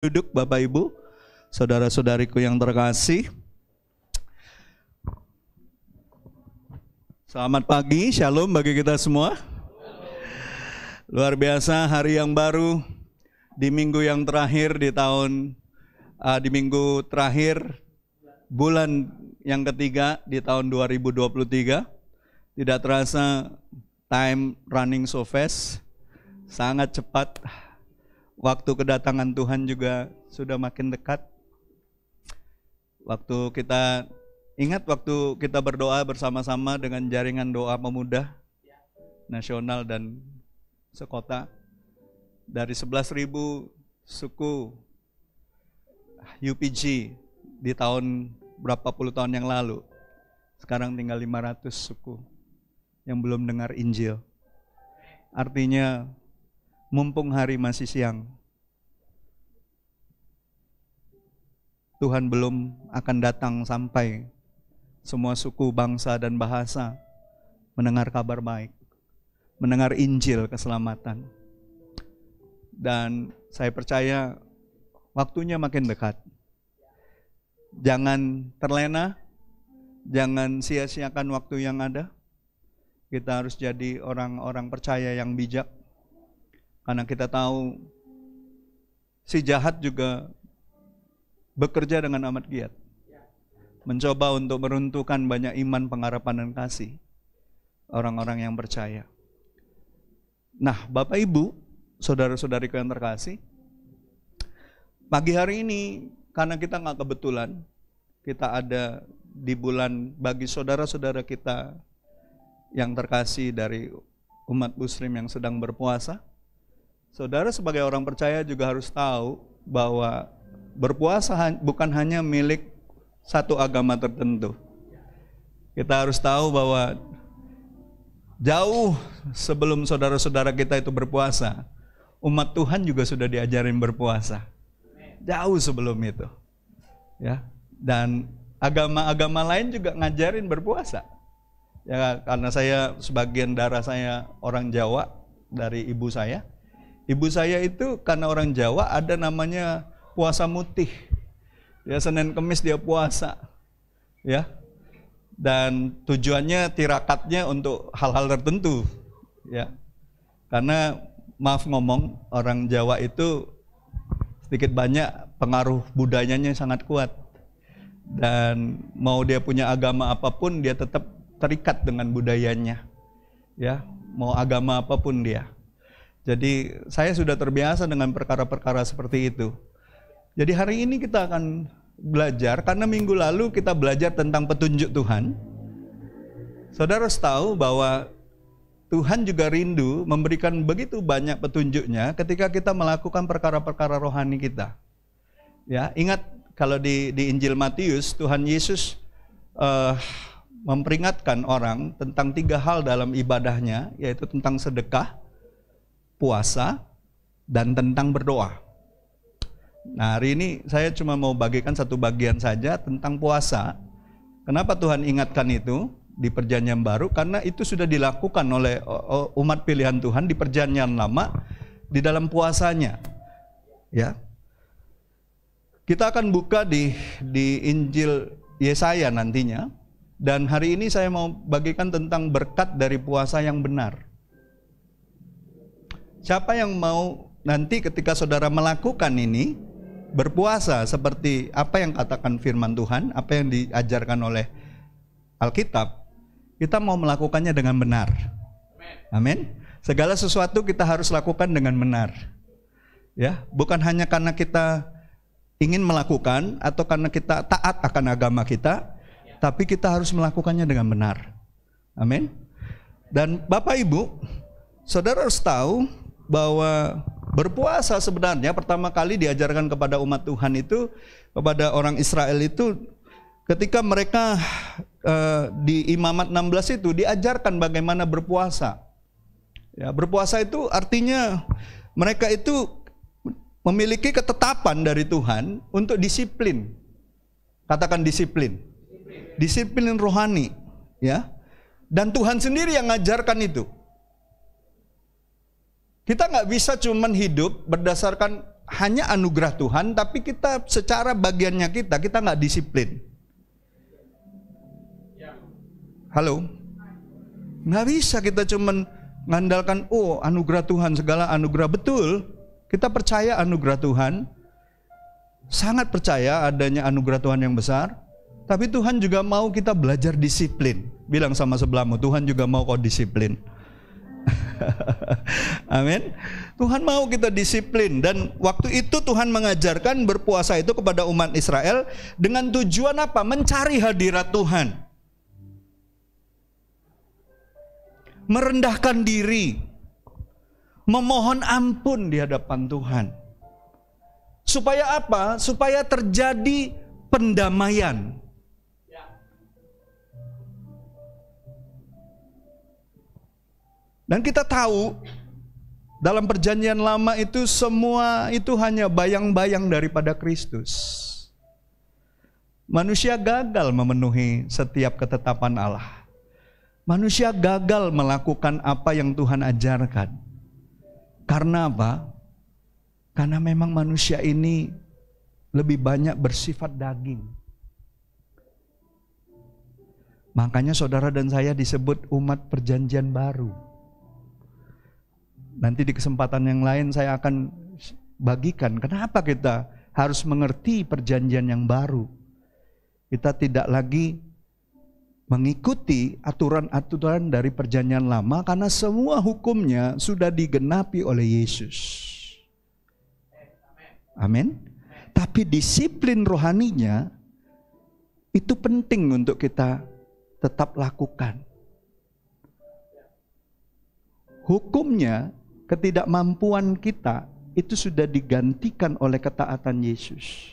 Duduk Bapak Ibu, saudara-saudariku yang terkasih. Selamat pagi, shalom bagi kita semua. Luar biasa, hari yang baru di minggu yang terakhir di minggu terakhir bulan yang ketiga di tahun 2023. Tidak terasa time running so fast, sangat cepat. Waktu kedatangan Tuhan juga sudah makin dekat. Waktu kita berdoa bersama-sama dengan jaringan doa pemuda nasional dan sekota. Dari 11.000 suku UPG di tahun berapa puluh tahun yang lalu. Sekarang tinggal 500 suku yang belum dengar Injil. Artinya mumpung hari masih siang, Tuhan belum akan datang sampai semua suku, bangsa, dan bahasa mendengar kabar baik, mendengar Injil keselamatan. Dan saya percaya waktunya makin dekat. Jangan terlena, jangan sia-siakan waktu yang ada. Kita harus jadi orang-orang percaya yang bijak. Karena kita tahu si jahat juga bekerja dengan amat giat. Mencoba untuk meruntuhkan banyak iman, pengharapan, dan kasih orang-orang yang percaya. Nah, Bapak Ibu, saudara-saudariku yang terkasih, pagi hari ini karena kita nggak kebetulan, kita ada di bulan bagi saudara-saudara kita yang terkasih dari umat Muslim yang sedang berpuasa. Saudara sebagai orang percaya juga harus tahu bahwa berpuasa bukan hanya milik satu agama tertentu. Kita harus tahu bahwa jauh sebelum saudara-saudara kita itu berpuasa, umat Tuhan juga sudah diajarin berpuasa. Jauh sebelum itu. Ya, dan agama-agama lain juga ngajarin berpuasa. Ya, karena sebagian darah saya orang Jawa dari ibu saya. Ibu saya itu karena orang Jawa ada namanya puasa mutih. Ya, Senin Kemis dia puasa. Ya. Dan tujuannya tirakatnya untuk hal-hal tertentu. Ya. Karena maaf ngomong, orang Jawa itu sedikit banyak pengaruh budayanya sangat kuat. Dan mau dia punya agama apapun dia tetap terikat dengan budayanya. Ya, mau agama apapun dia. Jadi saya sudah terbiasa dengan perkara-perkara seperti itu. Jadi hari ini kita akan belajar, karena minggu lalu kita belajar tentang petunjuk Tuhan. Saudara harus tahu bahwa Tuhan juga rindu memberikan begitu banyak petunjuknya ketika kita melakukan perkara-perkara rohani kita. Ya, ingat kalau di Injil Matius, Tuhan Yesus memperingatkan orang tentang 3 hal dalam ibadahnya, yaitu tentang sedekah, puasa, dan tentang berdoa. Nah, hari ini saya cuma mau bagikan satu bagian saja tentang puasa. Kenapa Tuhan ingatkan itu di Perjanjian Baru? Karena itu sudah dilakukan oleh umat pilihan Tuhan di Perjanjian Lama di dalam puasanya. Ya. Kita akan buka di Injil Yesaya nantinya. Dan hari ini saya mau bagikan tentang berkat dari puasa yang benar. Siapa yang mau nanti ketika saudara melakukan ini, berpuasa seperti apa yang katakan firman Tuhan, apa yang diajarkan oleh Alkitab, kita mau melakukannya dengan benar. Amin. Segala sesuatu kita harus lakukan dengan benar. Ya, bukan hanya karena kita ingin melakukan atau karena kita taat akan agama kita, tapi kita harus melakukannya dengan benar. Amin. Dan Bapak Ibu, saudara harus tahu bahwa berpuasa sebenarnya pertama kali diajarkan kepada umat Tuhan itu, kepada orang Israel itu ketika mereka di Imamat 16 itu diajarkan bagaimana berpuasa. Ya, berpuasa itu artinya mereka itu memiliki ketetapan dari Tuhan untuk disiplin. Katakan disiplin. Disiplin rohani, ya. Dan Tuhan sendiri yang ngajarkan itu. Kita nggak bisa cuman hidup berdasarkan hanya anugerah Tuhan, tapi kita secara bagiannya kita nggak disiplin. Halo? Nggak bisa kita cuman ngandalkan, oh anugerah Tuhan, segala anugerah. Betul, kita percaya anugerah Tuhan, sangat percaya adanya anugerah Tuhan yang besar. Tapi Tuhan juga mau kita belajar disiplin. Bilang sama sebelahmu, Tuhan juga mau kau disiplin. Amin. Tuhan mau kita disiplin. Dan waktu itu Tuhan mengajarkan berpuasa itu kepada umat Israel dengan tujuan apa? Mencari hadirat Tuhan, merendahkan diri, memohon ampun di hadapan Tuhan. Supaya apa? Supaya terjadi pendamaian. Dan kita tahu dalam perjanjian lama itu semua itu hanya bayang-bayang daripada Kristus. Manusia gagal memenuhi setiap ketetapan Allah. Manusia gagal melakukan apa yang Tuhan ajarkan. Karena apa? Karena memang manusia ini lebih banyak bersifat daging. Makanya saudara dan saya disebut umat perjanjian baru. Nanti di kesempatan yang lain saya akan bagikan kenapa kita harus mengerti perjanjian yang baru. Kita tidak lagi mengikuti aturan-aturan dari perjanjian lama karena semua hukumnya sudah digenapi oleh Yesus. Amin. Tapi disiplin rohaninya itu penting untuk kita tetap lakukan. Hukumnya, ketidakmampuan kita itu sudah digantikan oleh ketaatan Yesus.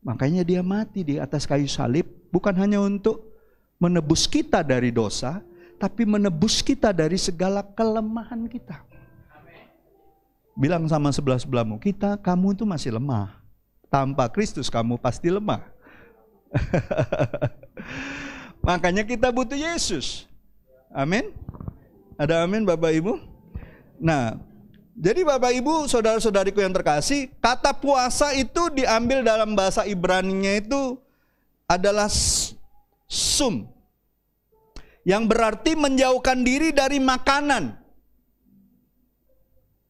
Makanya dia mati di atas kayu salib bukan hanya untuk menebus kita dari dosa, tapi menebus kita dari segala kelemahan kita. Bilang sama sebelah-sebelahmu, kamu itu masih lemah. Tanpa Kristus kamu pasti lemah. Makanya kita butuh Yesus. Amin. Ada amin Bapak Ibu? Nah, jadi Bapak Ibu, saudara-saudariku yang terkasih, kata puasa itu diambil dalam bahasa Ibrani-nya itu adalah sum. Yang berarti menjauhkan diri dari makanan.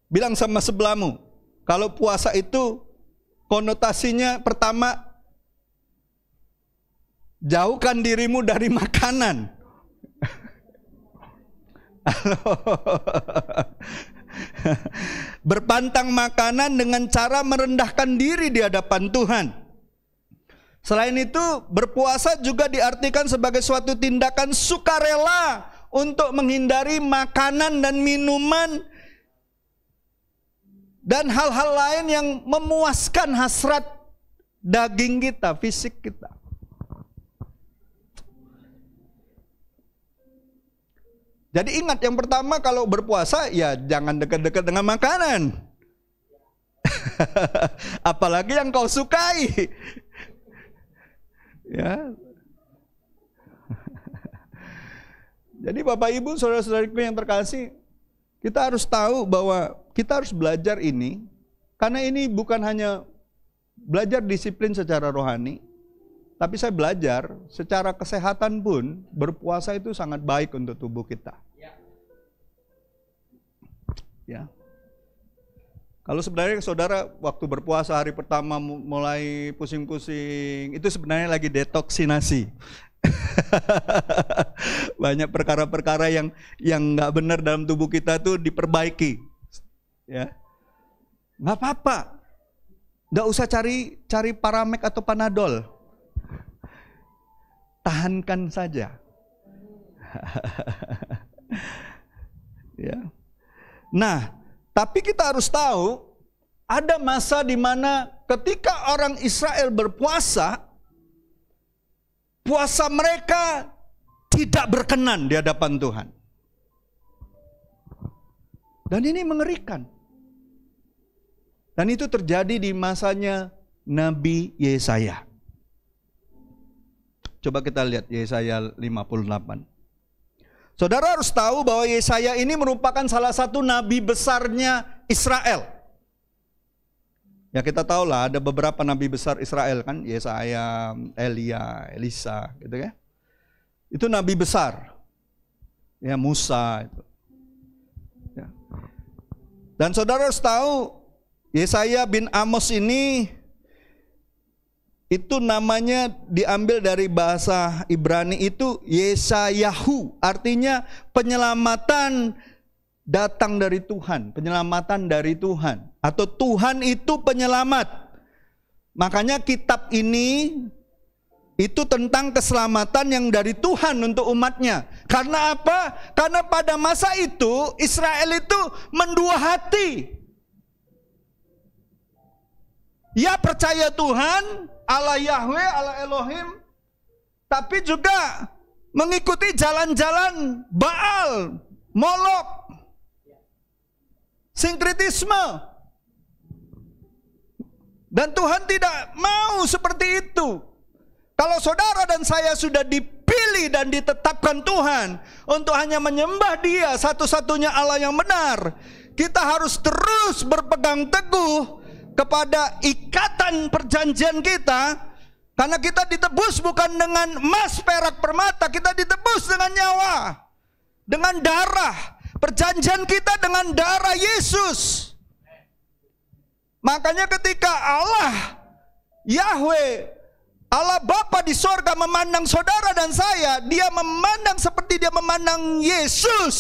Bilang sama sebelahmu, kalau puasa itu konotasinya pertama, jauhkan dirimu dari makanan. Berpantang makanan dengan cara merendahkan diri di hadapan Tuhan. Selain itu, berpuasa juga diartikan sebagai suatu tindakan sukarela untuk menghindari makanan dan minuman dan hal-hal lain yang memuaskan hasrat daging kita, fisik kita. Jadi ingat, yang pertama kalau berpuasa ya jangan dekat-dekat dengan makanan. Apalagi yang kau sukai. Ya. Jadi Bapak Ibu, saudara-saudariku yang terkasih, kita harus tahu bahwa kita harus belajar ini, karena ini bukan hanya belajar disiplin secara rohani, tapi saya belajar secara kesehatan pun berpuasa itu sangat baik untuk tubuh kita. Ya. Kalau sebenarnya saudara waktu berpuasa hari pertama mulai pusing-pusing, itu sebenarnya lagi detoksinasi. Banyak perkara-perkara yang nggak benar dalam tubuh kita tuh diperbaiki. Ya. Nggak apa-apa. Nggak usah cari Paramek atau Panadol. Tahankan saja. Ya. Nah, tapi kita harus tahu ada masa di mana ketika orang Israel berpuasa, puasa mereka tidak berkenan di hadapan Tuhan. Dan ini mengerikan. Dan itu terjadi di masanya Nabi Yesaya. Coba kita lihat Yesaya 58. Saudara harus tahu bahwa Yesaya ini merupakan salah satu nabi besarnya Israel. Ya kita tahu lah ada beberapa nabi besar Israel kan, Yesaya, Elia, Elisa gitu ya. Itu nabi besar. Ya Musa itu. Ya. Dan saudara harus tahu Yesaya bin Amos ini itu namanya diambil dari bahasa Ibrani itu Yesayahu, artinya penyelamatan datang dari Tuhan, penyelamatan dari Tuhan, atau Tuhan itu penyelamat. Makanya kitab ini itu tentang keselamatan yang dari Tuhan untuk umatnya. Karena apa? Karena pada masa itu Israel itu mendua hati. Ya percaya Tuhan, Allah Yahweh, Allah Elohim, tapi juga mengikuti jalan-jalan Baal, Molok, sinkretisme. Dan Tuhan tidak mau seperti itu. Kalau saudara dan saya sudah dipilih dan ditetapkan Tuhan untuk hanya menyembah Dia satu-satunya Allah yang benar, kita harus terus berpegang teguh kepada ikatan perjanjian kita, karena kita ditebus bukan dengan emas, perak, permata, kita ditebus dengan nyawa, dengan darah. Perjanjian kita dengan darah Yesus. Makanya ketika Allah Yahweh, Allah Bapa di sorga memandang saudara dan saya, Dia memandang seperti Dia memandang Yesus.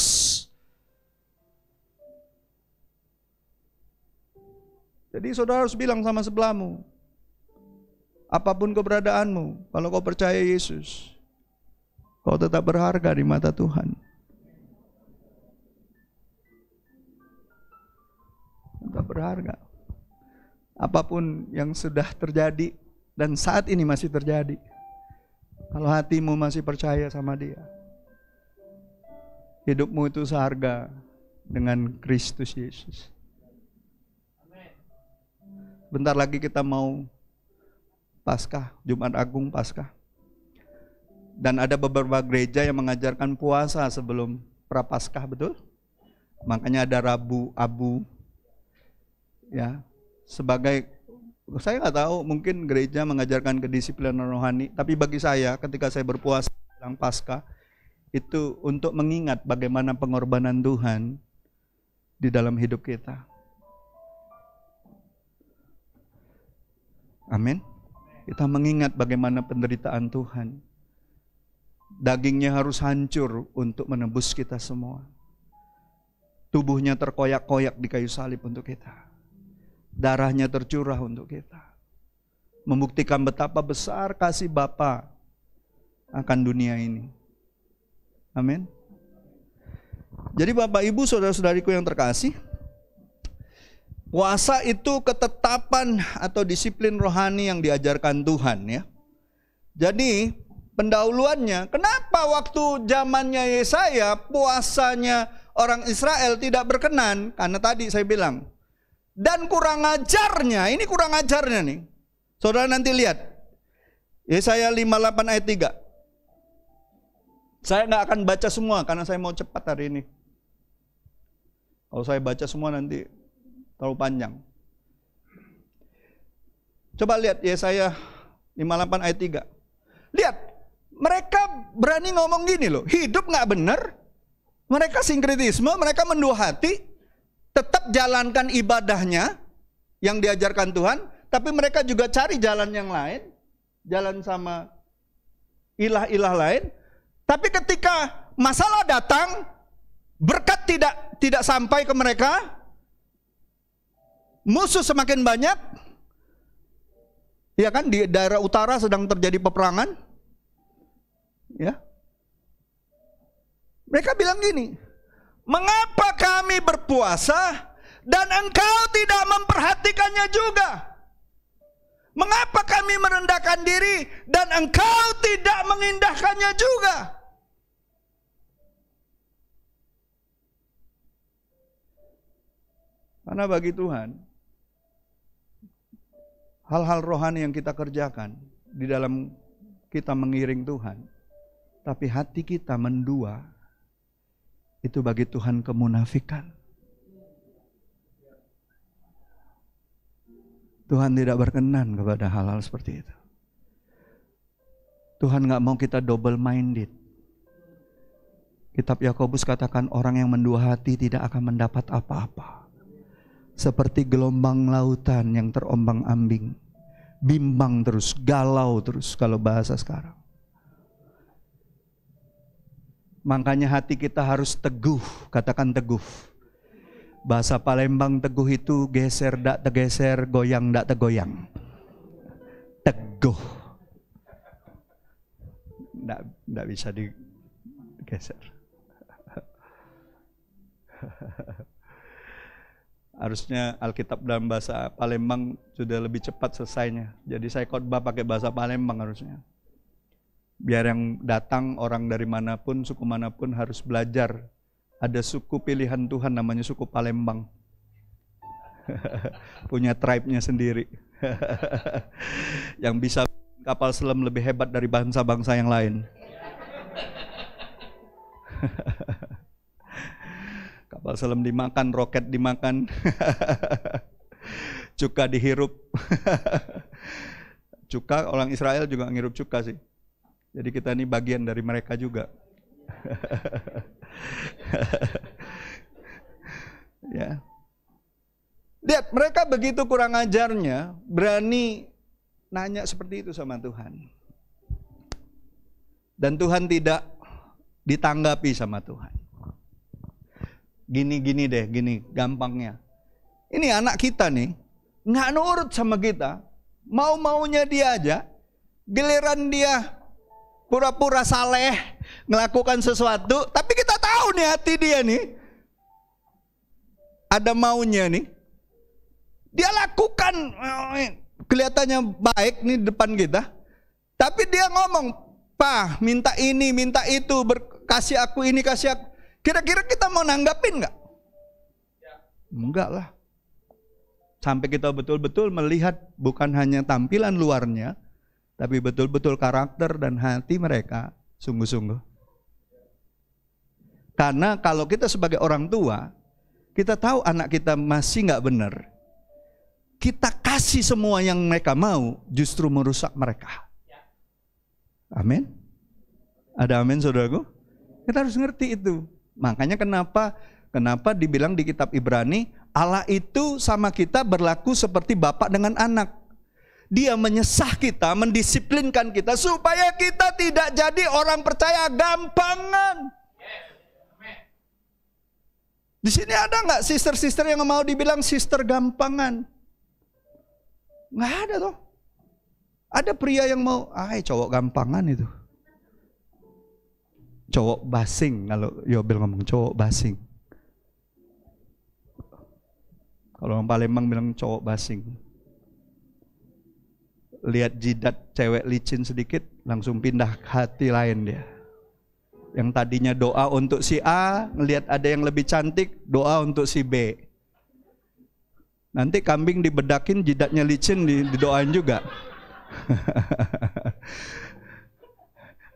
Jadi saudara harus bilang sama sebelahmu, apapun keberadaanmu, kalau kau percaya Yesus, kau tetap berharga di mata Tuhan. Tetap berharga. Apapun yang sudah terjadi dan saat ini masih terjadi, kalau hatimu masih percaya sama Dia, hidupmu itu seharga dengan Kristus Yesus. Bentar lagi kita mau Paskah, Jumat Agung Paskah. Dan ada beberapa gereja yang mengajarkan puasa sebelum Prapaskah, betul? Makanya ada Rabu Abu. Ya, sebagai, saya nggak tahu, mungkin gereja mengajarkan kedisiplinan rohani, tapi bagi saya ketika saya berpuasa menjelang Paskah itu untuk mengingat bagaimana pengorbanan Tuhan di dalam hidup kita. Amin. Kita mengingat bagaimana penderitaan Tuhan. Dagingnya harus hancur untuk menebus kita semua. Tubuhnya terkoyak-koyak di kayu salib untuk kita. Darahnya tercurah untuk kita. Membuktikan betapa besar kasih Bapa akan dunia ini. Amin. Jadi Bapak Ibu saudara-saudariku yang terkasih, puasa itu ketetapan atau disiplin rohani yang diajarkan Tuhan ya. Jadi pendahuluannya, kenapa waktu zamannya Yesaya puasanya orang Israel tidak berkenan? Karena tadi saya bilang, dan kurang ajarnya, ini kurang ajarnya nih. Saudara nanti lihat, Yesaya 58 ayat 3. Saya nggak akan baca semua karena saya mau cepat hari ini. Kalau saya baca semua nanti terlalu panjang. Coba lihat Yesaya 58 ayat 3. Lihat, mereka berani ngomong gini loh, hidup gak benar. Mereka sinkretisme, mereka mendua hati, tetap jalankan ibadahnya yang diajarkan Tuhan, tapi mereka juga cari jalan yang lain, jalan sama ilah-ilah lain. Tapi ketika masalah datang, berkat tidak sampai ke mereka, musuh semakin banyak. Ya kan, di daerah utara sedang terjadi peperangan. Ya. Mereka bilang gini, mengapa kami berpuasa dan engkau tidak memperhatikannya juga? Mengapa kami merendahkan diri dan engkau tidak mengindahkannya juga? Karena bagi Tuhan, hal-hal rohani yang kita kerjakan di dalam kita mengiring Tuhan, tapi hati kita mendua, itu bagi Tuhan kemunafikan. Tuhan tidak berkenan kepada hal-hal seperti itu. Tuhan gak mau kita double minded. Kitab Yakobus katakan orang yang mendua hati tidak akan mendapat apa-apa. Seperti gelombang lautan yang terombang-ambing. Bimbang terus, galau terus kalau bahasa sekarang. Makanya hati kita harus teguh, katakan teguh. Bahasa Palembang teguh itu geser dak tergeser, goyang dak tergoyang. Teguh. Nggak bisa digeser. Harusnya Alkitab dalam bahasa Palembang sudah lebih cepat selesainya. Jadi saya khotbah pakai bahasa Palembang harusnya. Biar yang datang orang dari manapun, suku manapun harus belajar. Ada suku pilihan Tuhan namanya suku Palembang. Punya tribe-nya sendiri. Yang bisa kapal selam lebih hebat dari bangsa-bangsa yang lain. Kapal selam dimakan, roket dimakan. Cuka dihirup. Cuka, orang Israel juga ngirup cuka sih. Jadi kita ini bagian dari mereka juga. Ya. Lihat, mereka begitu kurang ajarnya, berani nanya seperti itu sama Tuhan. Dan Tuhan tidak ditanggapi sama Tuhan. Gini deh, gini gampangnya. Ini anak kita nih, nggak nurut sama kita, mau-maunya dia aja, giliran dia pura-pura saleh, melakukan sesuatu, tapi kita tahu nih hati dia nih, ada maunya nih. Dia lakukan, kelihatannya baik nih depan kita, tapi dia ngomong, "Pak, minta ini, minta itu, kasih aku ini, kasih aku." Kira-kira kita mau nanggapin nggak? Enggak lah. Sampai kita betul-betul melihat bukan hanya tampilan luarnya, tapi betul-betul karakter dan hati mereka sungguh-sungguh. Karena kalau kita sebagai orang tua, kita tahu anak kita masih nggak benar, kita kasih semua yang mereka mau, justru merusak mereka. Amin. Ada amin saudaraku? Kita harus ngerti itu. Makanya kenapa dibilang di kitab Ibrani, Allah itu sama kita berlaku seperti bapak dengan anak. Dia menyesah kita, mendisiplinkan kita supaya kita tidak jadi orang percaya gampangan. Di sini ada nggak sister-sister yang mau dibilang sister gampangan? Nggak ada toh. Ada pria yang mau, cowok gampangan itu. Cowok basing, kalau Yobel ngomong cowok basing. Kalau orang Palembang bilang cowok basing. Lihat jidat cewek licin sedikit, langsung pindah hati lain dia. Yang tadinya doa untuk si A, ngelihat ada yang lebih cantik, doa untuk si B. Nanti kambing dibedakin, jidatnya licin, didoain juga.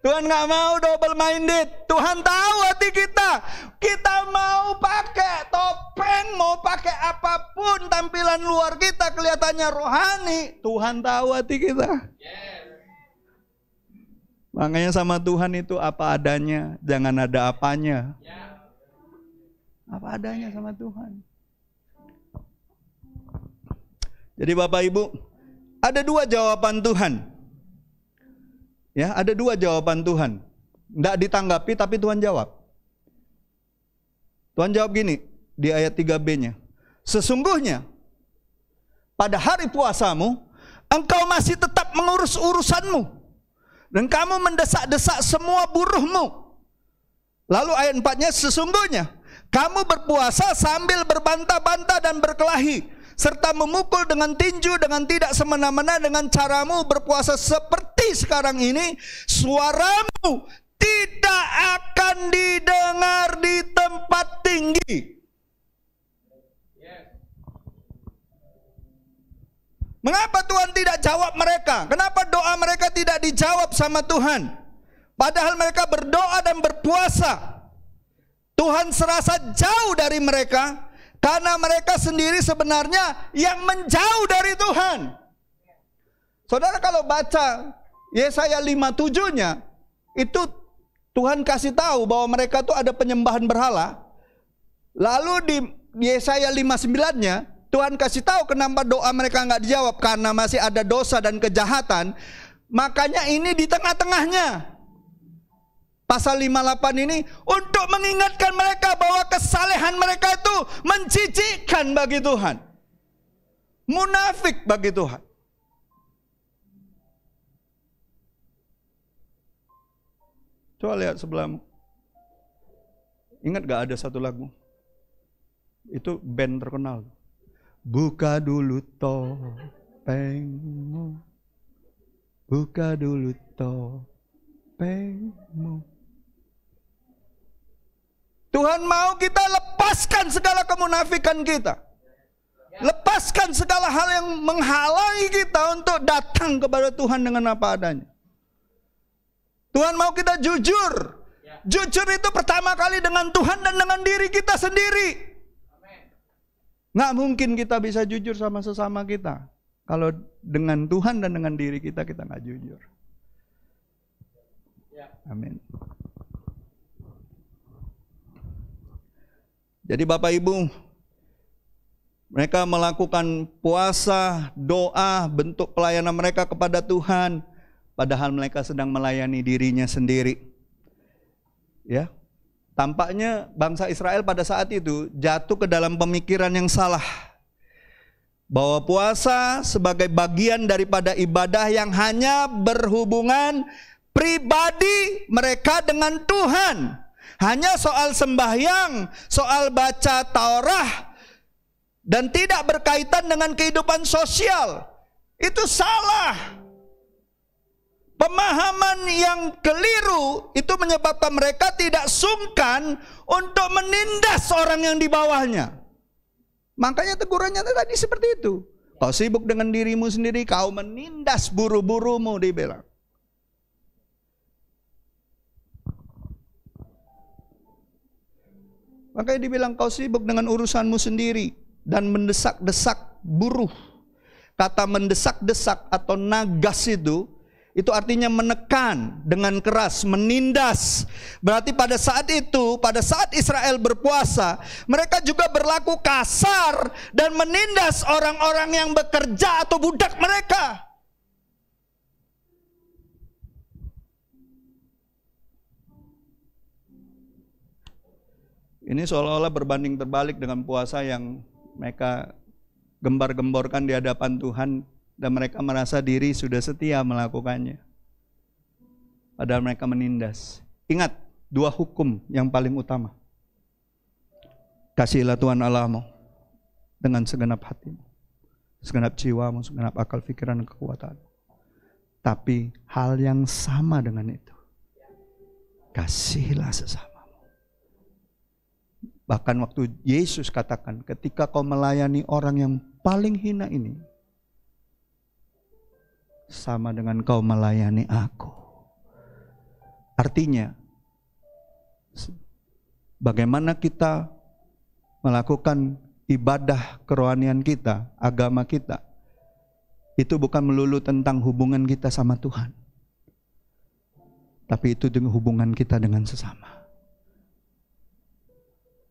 Tuhan gak mau double minded. Tuhan tahu hati kita. Kita mau pakai topeng, mau pakai apapun tampilan luar kita kelihatannya rohani. Tuhan tahu hati kita. Makanya sama Tuhan itu apa adanya, jangan ada apanya. Apa adanya sama Tuhan. Jadi Bapak Ibu, ada dua jawaban Tuhan. Ya, ada dua jawaban Tuhan. Tidak ditanggapi tapi Tuhan jawab. Tuhan jawab gini di ayat 3b-nya. Sesungguhnya pada hari puasamu engkau masih tetap mengurus urusanmu dan kamu mendesak-desak semua buruhmu. Lalu ayat 4-nya, sesungguhnya kamu berpuasa sambil berbantah-bantah dan berkelahi, serta memukul dengan tinju dengan tidak semena-mena. Dengan caramu berpuasa seperti sekarang ini, suaramu tidak akan didengar di tempat tinggi. Mengapa Tuhan tidak jawab mereka? Kenapa doa mereka tidak dijawab sama Tuhan? Padahal mereka berdoa dan berpuasa. Tuhan serasa jauh dari mereka, karena mereka sendiri sebenarnya yang menjauh dari Tuhan. Saudara kalau baca Yesaya 57-nya, itu Tuhan kasih tahu bahwa mereka tuh ada penyembahan berhala. Lalu di Yesaya 59-nya, Tuhan kasih tahu kenapa doa mereka nggak dijawab. Karena masih ada dosa dan kejahatan. Makanya ini di tengah-tengahnya. Pasal 58 ini untuk mengingatkan mereka bahwa kesalehan mereka itu menjijikkan bagi Tuhan. Munafik bagi Tuhan. Coba lihat sebelahmu. Ingat gak ada satu lagu? Itu band terkenal. Buka dulu topengmu. Buka dulu topengmu. Tuhan mau kita lepaskan segala kemunafikan kita. Lepaskan segala hal yang menghalangi kita untuk datang kepada Tuhan dengan apa adanya. Tuhan mau kita jujur. Jujur itu pertama kali dengan Tuhan dan dengan diri kita sendiri. Nggak mungkin kita bisa jujur sama sesama kita. Kalau dengan Tuhan dan dengan diri kita, kita nggak jujur. Amin. Jadi Bapak Ibu, mereka melakukan puasa, doa, bentuk pelayanan mereka kepada Tuhan. Padahal mereka sedang melayani dirinya sendiri. Ya, tampaknya bangsa Israel pada saat itu jatuh ke dalam pemikiran yang salah. Bahwa puasa sebagai bagian daripada ibadah yang hanya berhubungan pribadi mereka dengan Tuhan. Hanya soal sembahyang, soal baca Taurat, dan tidak berkaitan dengan kehidupan sosial. Itu salah. Pemahaman yang keliru itu menyebabkan mereka tidak sungkan untuk menindas orang yang di bawahnya. Makanya tegurannya tadi seperti itu. Kau sibuk dengan dirimu sendiri, kau menindas buru-burumu, dibilang. Makanya dibilang kau sibuk dengan urusanmu sendiri dan mendesak-desak buruh. Kata mendesak-desak atau nagas itu artinya menekan dengan keras, menindas. Berarti pada saat itu, pada saat Israel berpuasa, mereka juga berlaku kasar dan menindas orang-orang yang bekerja atau budak mereka. Ini seolah-olah berbanding terbalik dengan puasa yang mereka gembar-gemborkan di hadapan Tuhan. Dan mereka merasa diri sudah setia melakukannya. Padahal mereka menindas. Ingat, dua hukum yang paling utama. Kasihilah Tuhan Allahmu dengan segenap hatimu, segenap jiwamu, segenap akal pikiran dan kekuatan. Tapi hal yang sama dengan itu, kasihilah sesamamu. Bahkan waktu Yesus katakan, ketika kau melayani orang yang paling hina ini, sama dengan kau melayani aku. Artinya, bagaimana kita melakukan ibadah kerohanian kita, agama kita, itu bukan melulu tentang hubungan kita sama Tuhan, tapi itu dengan hubungan kita dengan sesama.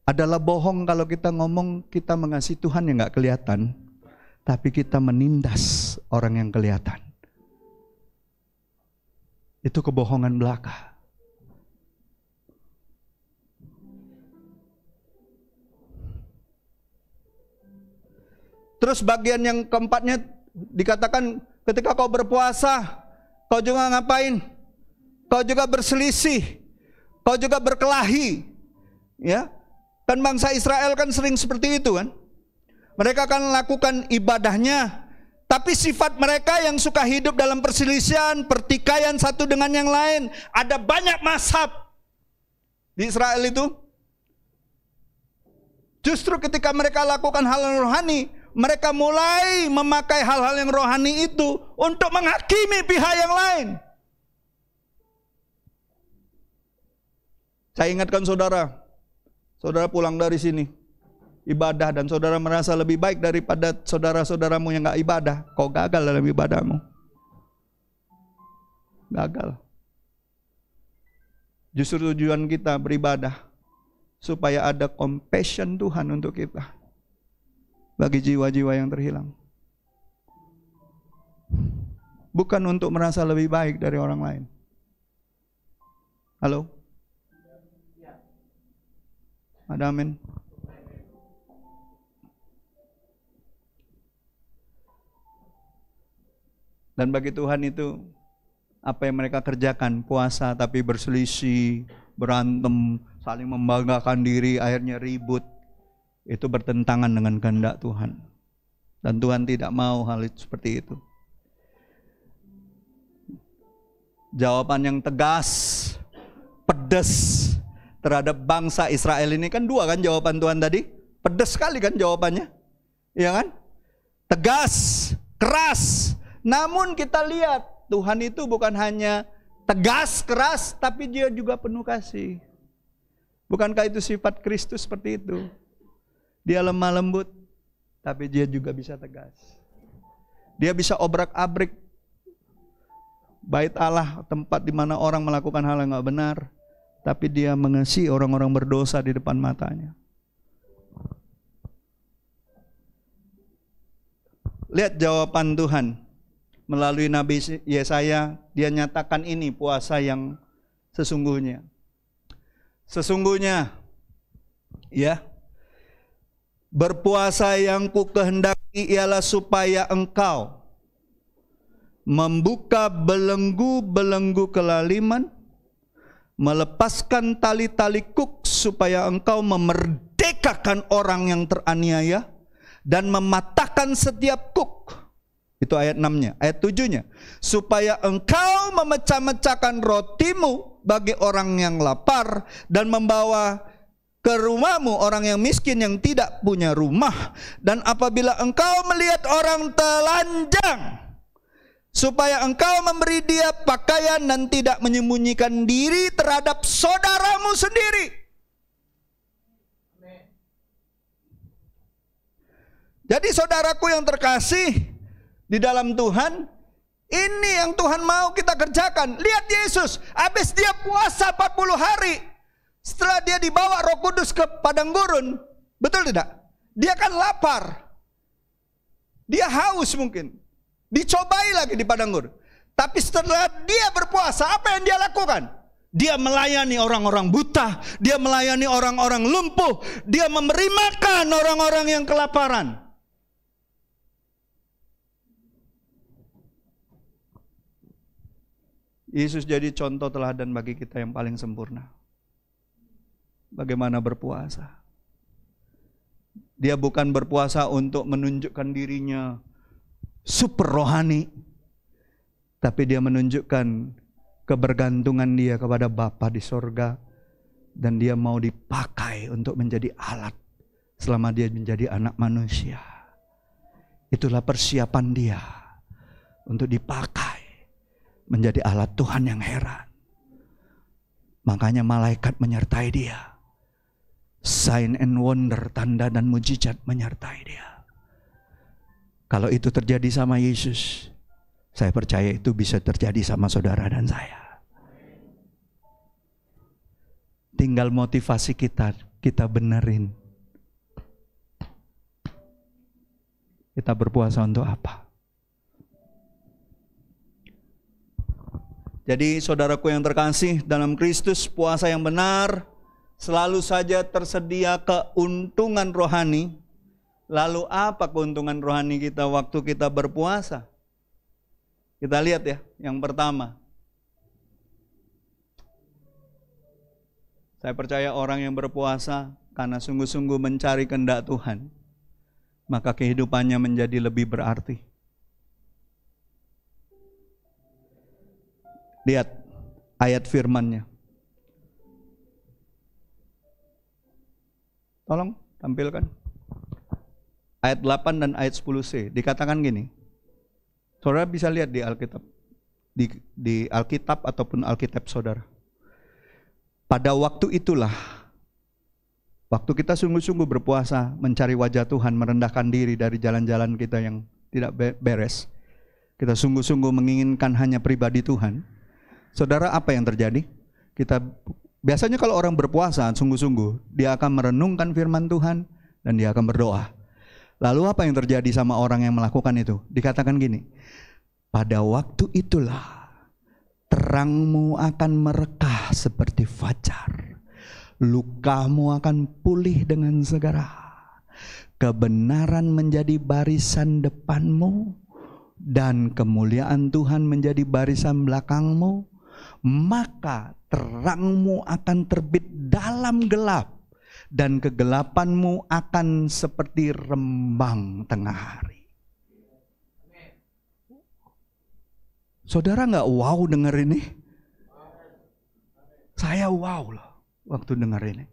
Adalah bohong kalau kita ngomong kita mengasihi Tuhan yang gak kelihatan, tapi kita menindas orang yang kelihatan. Itu kebohongan belaka. Terus bagian yang keempatnya dikatakan ketika kau berpuasa, kau juga ngapain? Kau juga berselisih, kau juga berkelahi. Ya, kan bangsa Israel kan sering seperti itu kan. Mereka akan lakukan ibadahnya, tapi sifat mereka yang suka hidup dalam perselisihan, pertikaian satu dengan yang lain. Ada banyak mazhab di Israel itu. Justru ketika mereka lakukan hal yang rohani, mereka mulai memakai hal-hal yang rohani itu untuk menghakimi pihak yang lain. Saya ingatkan saudara, saudara pulang dari sini, ibadah, dan saudara merasa lebih baik daripada saudara-saudaramu yang gak ibadah, kau gagal dalam ibadahmu. gagal. Justru tujuan kita beribadah supaya ada compassion Tuhan untuk kita, bagi jiwa-jiwa yang terhilang. Bukan untuk merasa lebih baik dari orang lain. Halo? Ada amin? Dan bagi Tuhan itu, apa yang mereka kerjakan, puasa tapi berselisih, berantem, saling membanggakan diri, akhirnya ribut, itu bertentangan dengan kehendak Tuhan. Dan Tuhan tidak mau hal itu seperti itu. Jawaban yang tegas, pedas terhadap bangsa Israel ini kan dua kan jawaban Tuhan tadi. Pedas sekali kan jawabannya. Iya kan? Tegas, keras. Namun kita lihat Tuhan itu bukan hanya tegas, keras, tapi Dia juga penuh kasih. Bukankah itu sifat Kristus seperti itu? Dia lemah lembut, tapi Dia juga bisa tegas. Dia bisa obrak-abrik bait Allah, tempat di mana orang melakukan hal yang gak benar, tapi Dia mengasihi orang-orang berdosa di depan matanya. Lihat jawaban Tuhan melalui Nabi Yesaya. Dia nyatakan ini puasa yang sesungguhnya. Sesungguhnya, ya, berpuasa yang ku kehendaki ialah supaya engkau membuka belenggu-belenggu kelaliman, melepaskan tali-tali kuk, supaya engkau memerdekakan orang yang teraniaya dan mematahkan setiap kuk. Itu ayat 6-nya. Ayat 7-nya, supaya engkau memecah-mecahkan rotimu bagi orang yang lapar dan membawa ke rumahmu orang yang miskin yang tidak punya rumah. Dan apabila engkau melihat orang telanjang, supaya engkau memberi dia pakaian dan tidak menyembunyikan diri terhadap saudaramu sendiri. Jadi saudaraku yang terkasih di dalam Tuhan, ini yang Tuhan mau kita kerjakan. Lihat Yesus, habis dia puasa 40 hari, setelah dia dibawa Roh Kudus ke padang gurun, betul tidak? Dia kan lapar, dia haus mungkin, dicobai lagi di padang gurun. Tapi setelah dia berpuasa, apa yang dia lakukan? Dia melayani orang-orang buta, dia melayani orang-orang lumpuh, dia memberi makan orang-orang yang kelaparan. Yesus jadi contoh teladan bagi kita yang paling sempurna. Bagaimana berpuasa. Dia bukan berpuasa untuk menunjukkan dirinya super rohani, tapi dia menunjukkan kebergantungan dia kepada Bapa di sorga, dan dia mau dipakai untuk menjadi alat selama dia menjadi anak manusia. Itulah persiapan dia untuk dipakai menjadi alat Tuhan yang heran. Makanya malaikat menyertai dia, sign and wonder, tanda dan mujizat menyertai dia. Kalau itu terjadi sama Yesus, saya percaya itu bisa terjadi sama saudara dan saya. Tinggal motivasi kita benerin. Kita berpuasa untuk apa? Jadi saudaraku yang terkasih dalam Kristus, puasa yang benar selalu saja tersedia keuntungan rohani. Lalu apa keuntungan rohani kita waktu kita berpuasa? Kita lihat ya, yang pertama. Saya percaya orang yang berpuasa karena sungguh-sungguh mencari kehendak Tuhan, maka kehidupannya menjadi lebih berarti. Lihat ayat firman-Nya. Tolong tampilkan. Ayat 8 dan ayat 10c. Dikatakan gini. Saudara bisa lihat di Alkitab. Di Alkitab ataupun Alkitab saudara. Pada waktu itulah, waktu kita sungguh-sungguh berpuasa, mencari wajah Tuhan, merendahkan diri dari jalan-jalan kita yang tidak beres. Kita sungguh-sungguh menginginkan hanya pribadi Tuhan. Saudara, apa yang terjadi? Biasanya kalau orang berpuasa sungguh-sungguh, dia akan merenungkan firman Tuhan dan dia akan berdoa. Lalu apa yang terjadi sama orang yang melakukan itu? Dikatakan gini, pada waktu itulah terangmu akan merekah seperti fajar, lukamu akan pulih dengan segera, kebenaran menjadi barisan depanmu, dan kemuliaan Tuhan menjadi barisan belakangmu, maka terangmu akan terbit dalam gelap, dan kegelapanmu akan seperti rembang tengah hari. Saudara nggak wow dengar ini? Saya wow loh waktu dengar ini.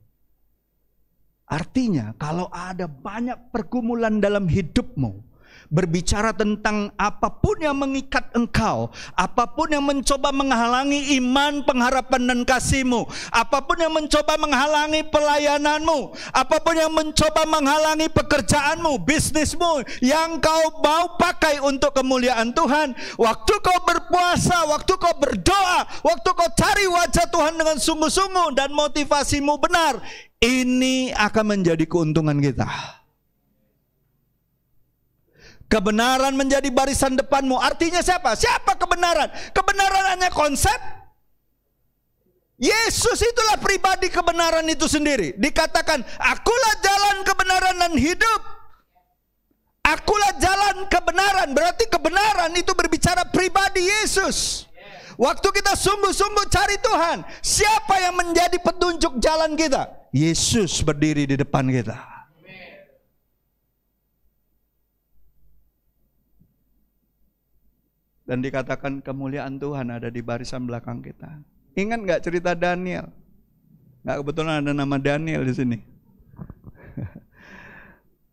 Artinya kalau ada banyak pergumulan dalam hidupmu, berbicara tentang apapun yang mengikat engkau, apapun yang mencoba menghalangi iman, pengharapan dan kasihmu, apapun yang mencoba menghalangi pelayananmu, apapun yang mencoba menghalangi pekerjaanmu, bisnismu, yang kau mau pakai untuk kemuliaan Tuhan, waktu kau berpuasa, waktu kau berdoa, waktu kau cari wajah Tuhan dengan sungguh-sungguh dan motivasimu benar, ini akan menjadi keuntungan kita. Kebenaran menjadi barisan depanmu. Artinya siapa? Siapa kebenaran? Kebenaran hanya konsep. Yesus itulah pribadi kebenaran itu sendiri. Dikatakan, akulah jalan kebenaran dan hidup. Akulah jalan kebenaran. Berarti kebenaran itu berbicara pribadi Yesus. Waktu kita sungguh-sungguh cari Tuhan, siapa yang menjadi petunjuk jalan kita? Yesus berdiri di depan kita. Dan dikatakan kemuliaan Tuhan ada di barisan belakang kita. Ingat nggak cerita Daniel? Nggak kebetulan ada nama Daniel di sini.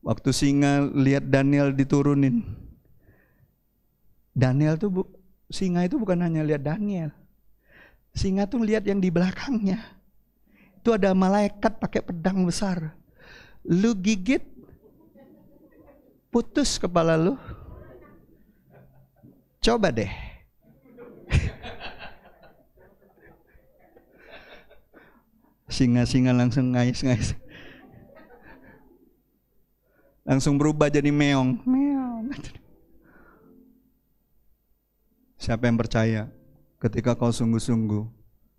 Waktu singa lihat Daniel diturunin. Daniel tuh singa itu bukan hanya lihat Daniel. Singa tuh lihat yang di belakangnya. Itu ada malaikat pakai pedang besar. Lu gigit, putus kepala lu. Coba deh. Singa-singa langsung ngais-ngais. Langsung berubah jadi meong. Meong. Siapa yang percaya ketika kau sungguh-sungguh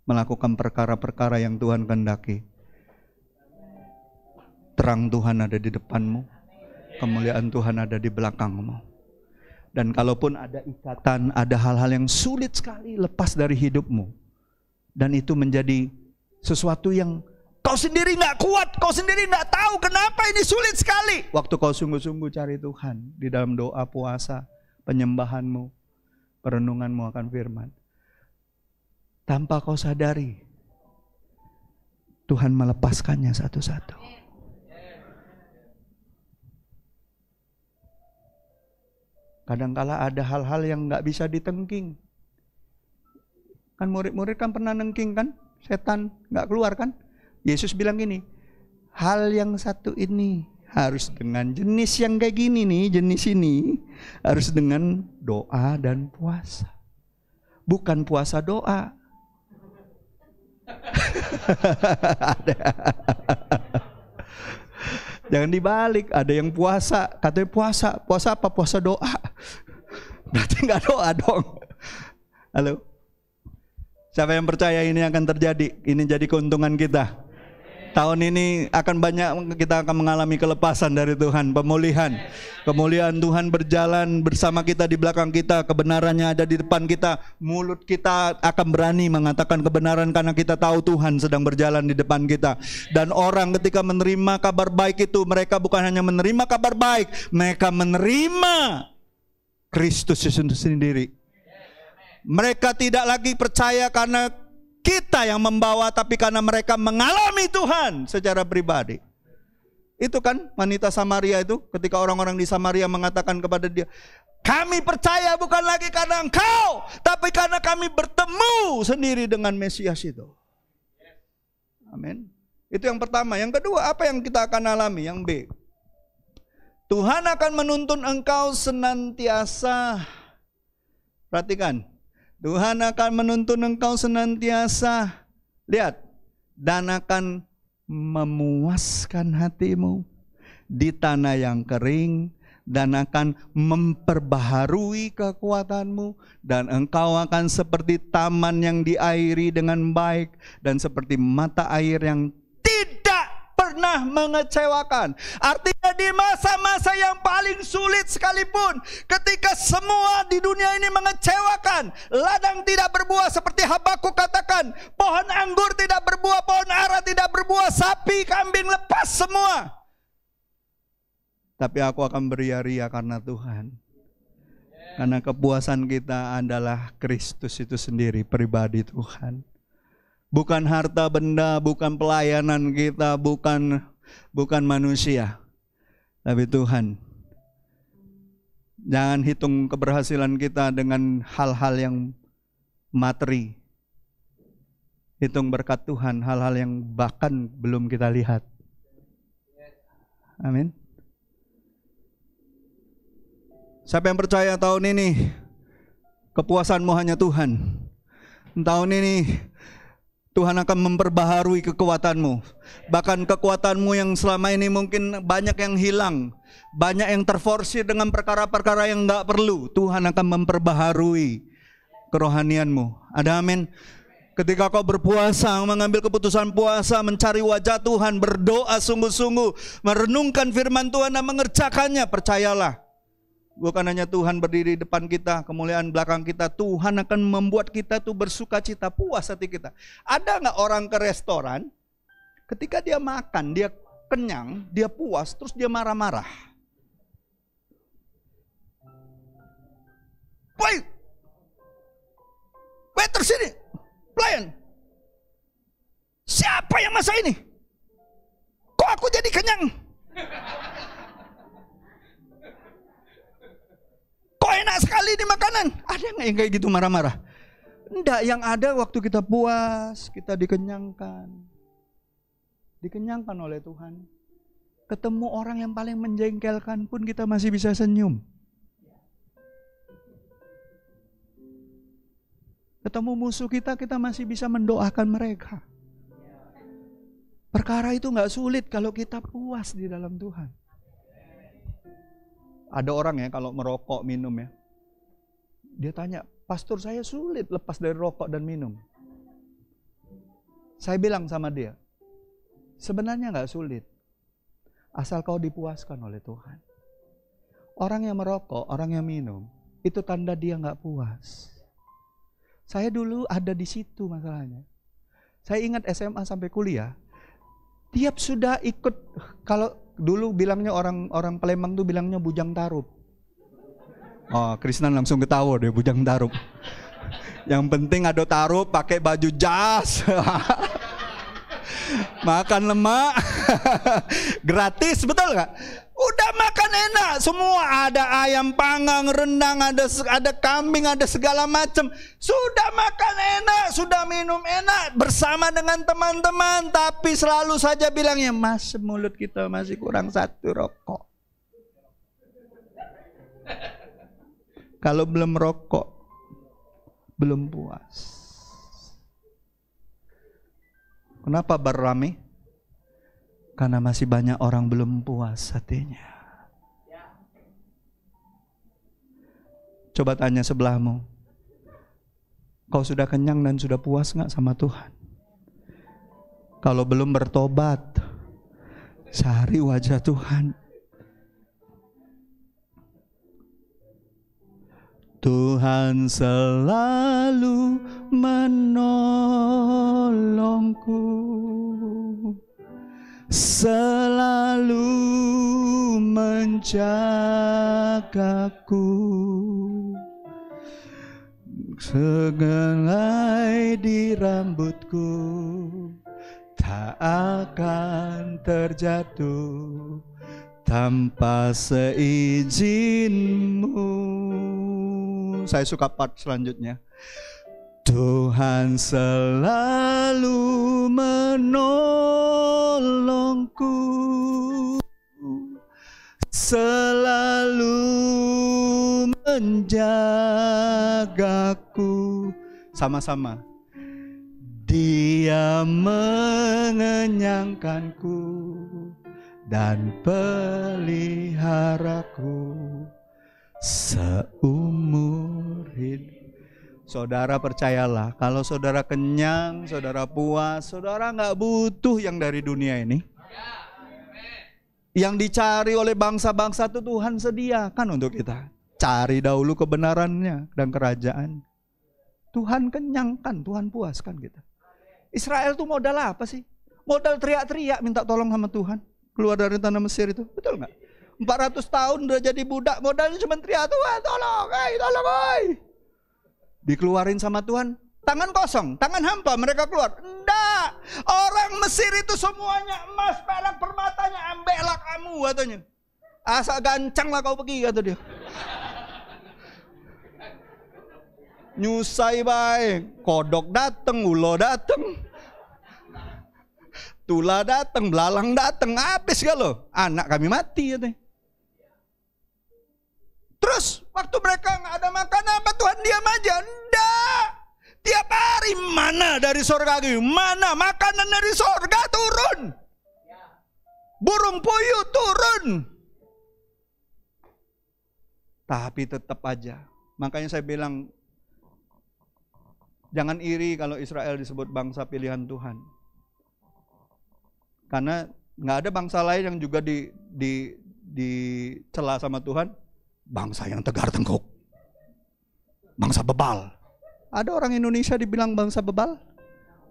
melakukan perkara-perkara yang Tuhan kehendaki, terang Tuhan ada di depanmu, kemuliaan Tuhan ada di belakangmu. Dan kalaupun ada ikatan, ada hal-hal yang sulit sekali lepas dari hidupmu, dan itu menjadi sesuatu yang kau sendiri nggak kuat, kau sendiri nggak tahu kenapa ini sulit sekali. Waktu kau sungguh-sungguh cari Tuhan di dalam doa, puasa, penyembahanmu, perenunganmu akan firman, tanpa kau sadari, Tuhan melepaskannya satu-satu. Kadangkala ada hal-hal yang nggak bisa ditengking. Kan murid-murid kan pernah nengking kan? Setan nggak keluar kan? Yesus bilang gini, hal yang satu ini harus dengan jenis yang kayak gini nih, jenis ini harus dengan doa dan puasa. Bukan puasa doa. Jangan dibalik, ada yang puasa, katanya puasa apa? Puasa doa. Berarti nggak doa dong. Halo? Siapa yang percaya ini akan terjadi? Ini jadi keuntungan kita. Tahun ini kita akan mengalami kelepasan dari Tuhan, pemulihan. Kemuliaan Tuhan berjalan bersama kita, di belakang kita, kebenarannya ada di depan kita. Mulut kita akan berani mengatakan kebenaran karena kita tahu Tuhan sedang berjalan di depan kita. Dan orang ketika menerima kabar baik itu, mereka bukan hanya menerima kabar baik, mereka menerima Kristus itu sendiri. Mereka tidak lagi percaya karena kita yang membawa, tapi karena mereka mengalami Tuhan secara pribadi. Itu kan wanita Samaria itu, ketika orang-orang di Samaria mengatakan kepada dia, kami percaya bukan lagi karena engkau, tapi karena kami bertemu sendiri dengan Mesias itu. Amin. Itu yang pertama. Yang kedua, apa yang kita akan alami? Yang B, Tuhan akan menuntun engkau senantiasa, perhatikan, Tuhan akan menuntun engkau senantiasa. Lihat, dan akan memuaskan hatimu di tanah yang kering, dan akan memperbaharui kekuatanmu, dan engkau akan seperti taman yang diairi dengan baik, dan seperti mata air yang tidak pernah mengecewakan. Artinya di masa-masa yang paling sulit sekalipun, ketika semua di dunia ini mengecewakan, ladang tidak berbuah seperti Habakuk katakan, pohon anggur tidak berbuah, pohon ara tidak berbuah, sapi kambing lepas semua. Tapi aku akan beria-ria karena Tuhan. Karena kepuasan kita adalah Kristus itu sendiri, pribadi Tuhan. Bukan harta benda, bukan pelayanan kita, bukan manusia. Tapi Tuhan. Jangan hitung keberhasilan kita dengan hal-hal yang materi. Hitung berkat Tuhan, hal-hal yang bahkan belum kita lihat. Amin. Siapa yang percaya tahun ini kepuasanmu hanya Tuhan? Tahun ini Tuhan akan memperbaharui kekuatanmu. Bahkan kekuatanmu yang selama ini mungkin banyak yang hilang, banyak yang terforsir dengan perkara-perkara yang gak perlu. Tuhan akan memperbaharui kerohanianmu. Ada amin? Ketika kau berpuasa, mengambil keputusan puasa, mencari wajah Tuhan, berdoa sungguh-sungguh, merenungkan firman Tuhan dan mengerjakannya, percayalah. Bukan hanya Tuhan berdiri di depan kita, kemuliaan belakang kita. Tuhan akan membuat kita tuh bersuka cita, puas hati kita. Ada gak orang ke restoran, ketika dia makan, dia kenyang, dia puas, terus dia marah-marah. Woi, waiter sini, pelayan. Siapa yang masak ini? Kok aku jadi kenyang? Kok enak sekali di makanan? Ada nggak yang kayak gitu marah-marah? Enggak, yang ada waktu kita puas, kita dikenyangkan. Dikenyangkan oleh Tuhan. Ketemu orang yang paling menjengkelkan pun kita masih bisa senyum. Ketemu musuh kita masih bisa mendoakan mereka. Perkara itu nggak sulit kalau kita puas di dalam Tuhan. Ada orang ya kalau merokok, minum ya. Dia tanya, pastor saya sulit lepas dari rokok dan minum. Saya bilang sama dia, sebenarnya gak sulit. Asal kau dipuaskan oleh Tuhan. Orang yang merokok, orang yang minum, itu tanda dia gak puas. Saya dulu ada di situ masalahnya. Saya ingat SMA sampai kuliah, tiap sudah ikut, kalau dulu bilangnya orang Palembang tuh bilangnya bujang tarup. Oh, Krisnan langsung ketawa deh, bujang tarup. Yang penting ada tarup, pakai baju jas. Makan lemak. Gratis, betul gak? Udah makan enak, semua ada ayam panggang, rendang, ada kambing, ada segala macam. Sudah makan enak, sudah minum enak bersama dengan teman-teman, tapi selalu saja bilangnya, mas mulut kita masih kurang satu rokok. Kalau belum rokok, belum puas. Kenapa baru rame? Karena masih banyak orang belum puas hatinya. Coba tanya sebelahmu, kau sudah kenyang dan sudah puas gak sama Tuhan? Kalau belum bertobat, cari wajah Tuhan. Tuhan selalu menolongku, selalu menjagaku, segelai di rambutku tak akan terjatuh tanpa seizinmu. Saya suka part selanjutnya. Tuhan selalu menolongku, selalu menjagaku. Sama-sama. Dia mengenyangkanku dan peliharaku seumur hidup. Saudara percayalah, kalau saudara kenyang, saudara puas, saudara nggak butuh yang dari dunia ini. Yang dicari oleh bangsa-bangsa itu Tuhan sediakan untuk kita. Cari dahulu kebenarannya dan kerajaan. Tuhan kenyangkan, Tuhan puaskan kita. Israel tuh modal apa sih? Modal teriak-teriak minta tolong sama Tuhan. Keluar dari tanah Mesir itu, betul nggak? 400 tahun udah jadi budak, modalnya cuma teriak, Tuhan tolong, tolong. Dikeluarin sama Tuhan, tangan kosong, tangan hampa mereka keluar. Enggak, orang Mesir itu semuanya emas, perak, permatanya, ambillah kamu katanya. Asal gancang lah kau pergi kata dia. Nyusai baik, kodok dateng, ulo dateng, tula dateng, belalang dateng, habis kalau anak kami mati katanya. Terus waktu mereka nggak ada makanan, apa Tuhan diam aja? Enggak. Tiap hari mana dari sorga, mana makanan dari sorga turun. Burung puyuh turun. Tapi tetap aja. Makanya saya bilang, jangan iri kalau Israel disebut bangsa pilihan Tuhan. Karena nggak ada bangsa lain yang juga dicela sama Tuhan. Bangsa yang tegar tengkuk, bangsa bebal. Ada orang Indonesia dibilang bangsa bebal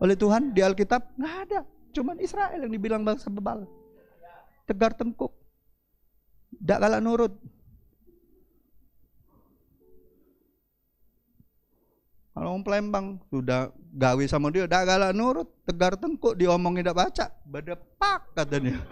oleh Tuhan di Alkitab? Nggak ada, cuman Israel yang dibilang bangsa bebal, tegar tengkuk, tidak galak nurut. Kalau orang Palembang sudah gawe sama dia, tidak galak nurut, tegar tengkuk, diomongin tidak baca, bedepak katanya.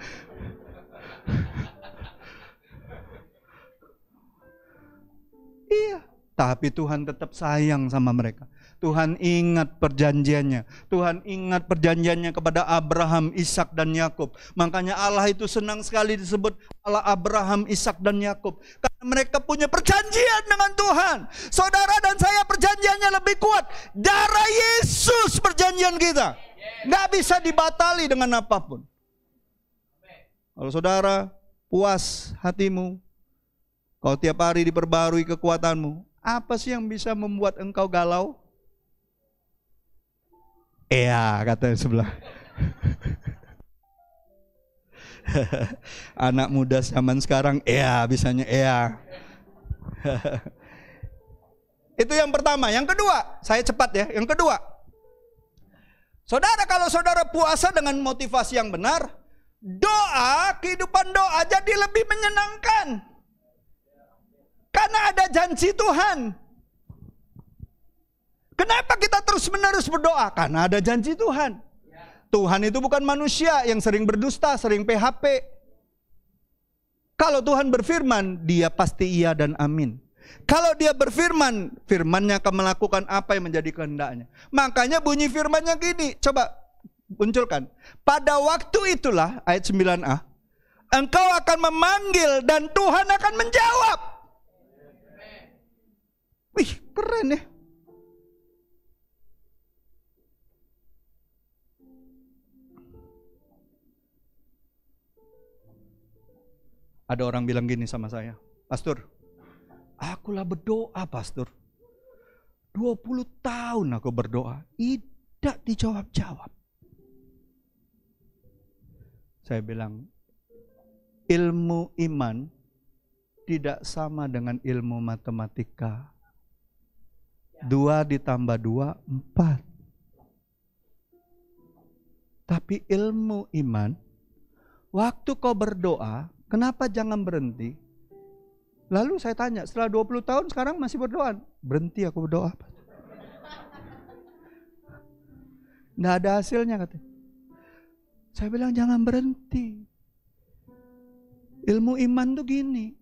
Iya, tapi Tuhan tetap sayang sama mereka. Tuhan ingat perjanjiannya. Tuhan ingat perjanjiannya kepada Abraham, Ishak dan Yakub. Makanya Allah itu senang sekali disebut Allah Abraham, Ishak dan Yakub. Karena mereka punya perjanjian dengan Tuhan. Saudara dan saya perjanjiannya lebih kuat. Darah Yesus perjanjian kita. Nggak bisa dibatali dengan apapun. Kalau saudara puas hatimu, kau tiap hari diperbarui kekuatanmu, apa sih yang bisa membuat engkau galau? Kata yang sebelah. Anak muda zaman sekarang, bisanya Itu yang pertama. Yang kedua, saya cepat ya. Yang kedua, saudara, kalau saudara puasa dengan motivasi yang benar, doa, kehidupan doa jadi lebih menyenangkan. Karena ada janji Tuhan. Kenapa kita terus-menerus berdoa? Karena ada janji Tuhan. Tuhan itu bukan manusia yang sering berdusta, sering PHP. Kalau Tuhan berfirman, dia pasti iya dan amin. Kalau dia berfirman, firmannya akan melakukan apa yang menjadi kehendaknya. Makanya bunyi firmannya gini, coba munculkan. Pada waktu itulah, ayat 9a, engkau akan memanggil dan Tuhan akan menjawab. Wih, keren ya. Ada orang bilang gini sama saya, Pastor, akulah berdoa, Pastor. 20 tahun aku berdoa, tidak dijawab-jawab. Saya bilang, ilmu iman tidak sama dengan ilmu matematika. 2 ditambah 2, 4. Tapi ilmu iman, waktu kau berdoa, kenapa jangan berhenti? Lalu saya tanya, setelah 20 tahun sekarang masih berdoa? Berhenti aku berdoa. Nggak ada hasilnya katanya. Saya bilang jangan berhenti. Ilmu iman tuh gini.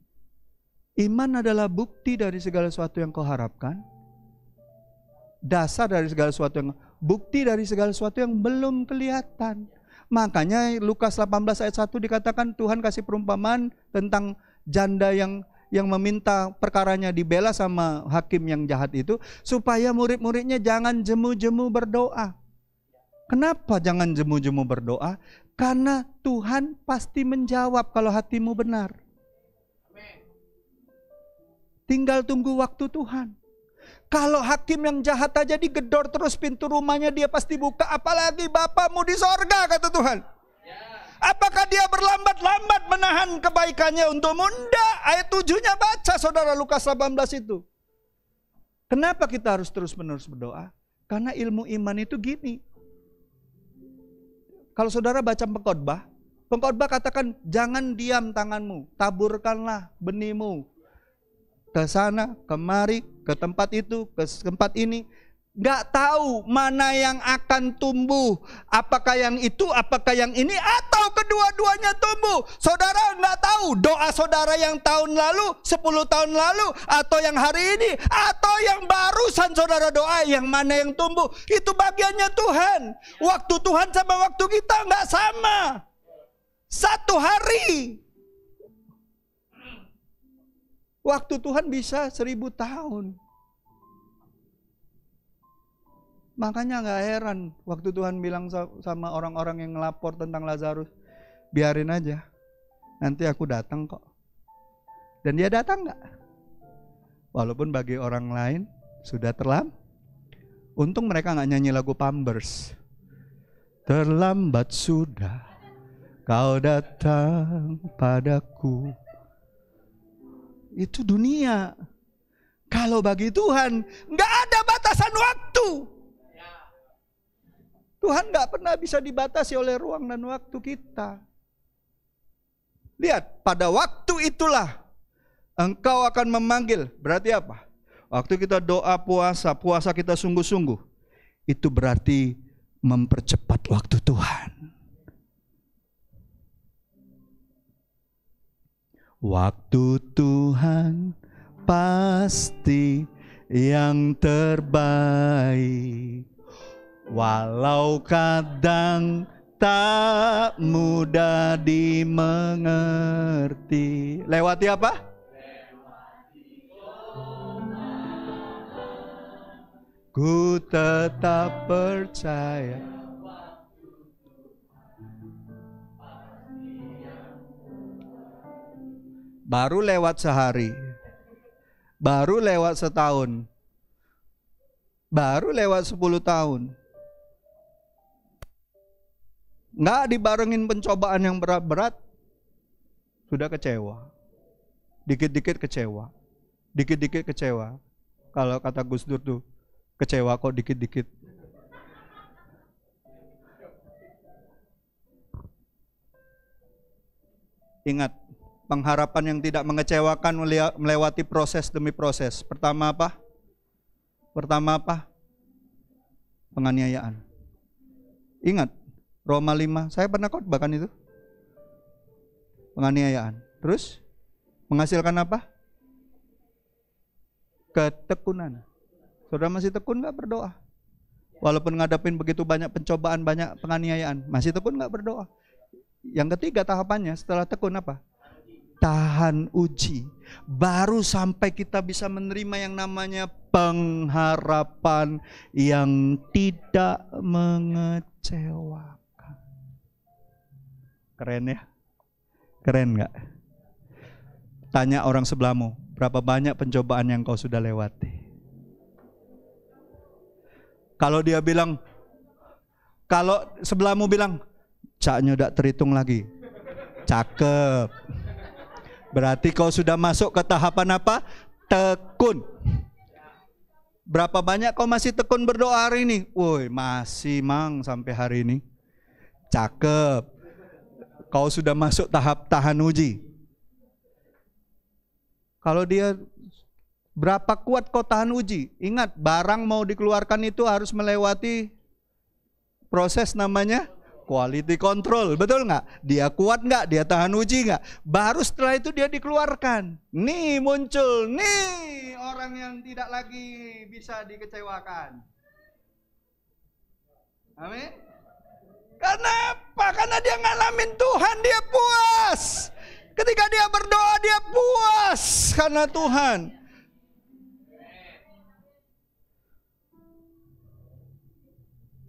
Iman adalah bukti dari segala sesuatu yang kau harapkan. Dasar dari segala sesuatu yang, bukti dari segala sesuatu yang belum kelihatan. Makanya Lukas 18 ayat 1 dikatakan Tuhan kasih perumpamaan tentang janda yang yang meminta perkaranya dibela sama hakim yang jahat itu, supaya murid-muridnya jangan jemu-jemu berdoa. Kenapa jangan jemu-jemu berdoa? Karena Tuhan pasti menjawab kalau hatimu benar. Tinggal tunggu waktu Tuhan. Kalau hakim yang jahat aja digedor terus pintu rumahnya, dia pasti buka. Apalagi Bapamu di sorga, kata Tuhan. Apakah dia berlambat-lambat menahan kebaikannya untukmu? Enggak. Ayat 7-nya baca saudara, Lukas 18 itu. Kenapa kita harus terus-menerus berdoa? Karena ilmu iman itu gini. Kalau saudara baca pengkhotbah katakan, jangan diam tanganmu, taburkanlah benihmu. Ke sana, kemari, ke tempat itu, ke tempat ini. Nggak tahu mana yang akan tumbuh. Apakah yang itu, apakah yang ini, atau kedua-duanya tumbuh. Saudara nggak tahu doa saudara yang tahun lalu, 10 tahun lalu, atau yang hari ini, atau yang barusan saudara doa, yang mana yang tumbuh. Itu bagiannya Tuhan. Waktu Tuhan sama waktu kita nggak sama. 1 hari. Waktu Tuhan bisa 1000 tahun. Makanya gak heran waktu Tuhan bilang sama orang-orang yang ngelapor tentang Lazarus, biarin aja, nanti aku datang kok. Dan dia datang gak? Walaupun bagi orang lain sudah terlambat. Untung mereka gak nyanyi lagu Pampers. Terlambat sudah kau datang padaku. Itu dunia. Kalau bagi Tuhan gak ada batasan waktu. Tuhan gak pernah bisa dibatasi oleh ruang dan waktu kita. Lihat, pada waktu itulah engkau akan memanggil. Berarti apa? Waktu kita doa puasa kita sungguh-sungguh. Itu berarti mempercepat waktu Tuhan. Waktu Tuhan pasti yang terbaik. Walau kadang tak mudah dimengerti. Lewati apa? Ku tetap percaya. Baru lewat sehari, baru lewat setahun, baru lewat 10 tahun. Nggak dibarengin pencobaan yang berat-berat, sudah kecewa. Dikit-dikit kecewa. Dikit-dikit kecewa. Kalau kata Gus Dur tuh, kecewa kok dikit-dikit. Ingat, pengharapan yang tidak mengecewakan melewati proses demi proses. Pertama apa? Penganiayaan. Ingat, Roma 5, saya pernah khotbahkan itu. Penganiayaan. Terus menghasilkan apa? Ketekunan. Saudara masih tekun gak berdoa? Walaupun ngadapin begitu banyak pencobaan, banyak penganiayaan, masih tekun gak berdoa? Yang ketiga tahapannya setelah tekun apa? Tahan uji. Baru sampai kita bisa menerima yang namanya pengharapan yang tidak mengecewakan. Keren ya? Keren gak? Tanya orang sebelahmu, berapa banyak pencobaan yang kau sudah lewati? Kalau dia bilang, kalau sebelahmu bilang, caknya udah terhitung lagi. Cakep. Berarti kau sudah masuk ke tahapan apa? Tekun. Berapa banyak kau masih tekun berdoa hari ini? Woi, masih mang sampai hari ini. Cakep. Kau sudah masuk tahap tahan uji. Kalau dia berapa kuat kau tahan uji? Ingat, barang mau dikeluarkan itu harus melewati proses namanya quality control, betul nggak? Dia kuat nggak? Dia tahan uji nggak? Baru setelah itu dia dikeluarkan. Nih muncul, nih orang yang tidak lagi bisa dikecewakan. Amin. Karena apa? Karena dia ngalamin Tuhan, dia puas. Ketika dia berdoa, dia puas karena Tuhan.